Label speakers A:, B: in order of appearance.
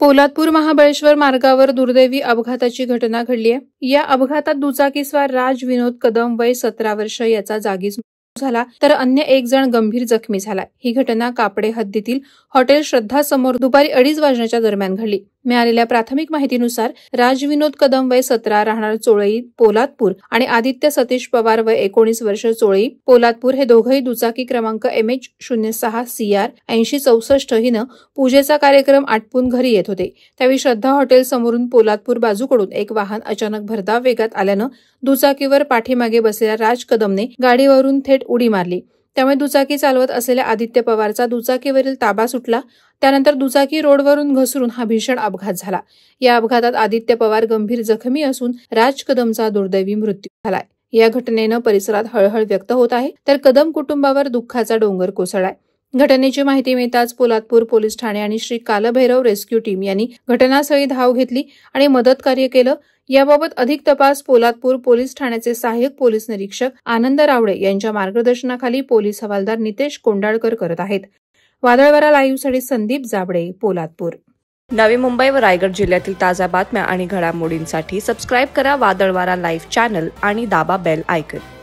A: पोलादपूर महाबळेश्वर मार्गावर दुर्दैवी अपघाताची घटना घडली आहे। या अपघातात दुचाकीस्वार राज विनोद कदम वय 17 वर्ष याचा जागीच मृत्यू झाला, तर अन्य एक जण गंभीर जखमी झाला। ही घटना कापडे हद्दीतील हॉटेल श्रद्धा समोर दुपारी 2:30 वाजण्याच्या दरम्यान घडली। मिळालेल्या प्राथमिक माहितीनुसार राज विनोद कदम वय 17 राहणार चोळई पोलादपूर आणि आदित्य सतीश पवार वय 19 वर्ष चोळई पोलादपूर हे दोघंही दुचाकी क्रमांक MH06 CR 8064 हिनं पूजेचा कार्यक्रम आटपून घरी येत होते। त्यावेळी श्रद्धा हॉटेल समोरून पोलादपूर बाजूकडून एक वाहन अचानक भरधाव वेगात आल्यानं दुचाकीवर पाठीमागे बसलेल्या राज कदमने गाडीवरून थेट उडी मारली। त्यामुळे दुचाकी चालवत असलेल्या आदित्य पवारचा दुचाकीवरील ताबा सुटला। त्यानंतर दुचाकी रोडवरून घसरून हा भीषण अपघात झाला। या अपघातात आदित्य पवार गंभीर जखमी असून राज कदमचा दुर्दैवी मृत्यू झालाय। या घटनेनं परिसरात हळहळ व्यक्त होत आहे, तर कदम कुटुंबावर दुःखाचा डोंगर कोसळलाय। घटनेची माहिती मिळताच पोलादपूर पोलीस ठाणे आणि श्री कालभैरव रेस्क्यू टीम यांनी घटनास्थळी धाव घेतली आणि मदत कार्य केलं। याबाबत अधिक तपास पोलादपूर पोलीस ठाण्याचे सहाय्यक पोलीस निरीक्षक आनंद रावडे यांच्या मार्गदर्शनाखाली पोलीस हवालदार नितेश कोंडाळकर करत आहेत। वादळवारा लाईव्हसाठी संदीप जाबडे, पोलादपूर।
B: नवी मुंबई व रायगड जिल्ह्यातील ताज्या बातम्या आणि घडामोडींसाठी सबस्क्राईब करा वादळवारा लाईव्ह चॅनल आणि दाबा बेल आयकॉन।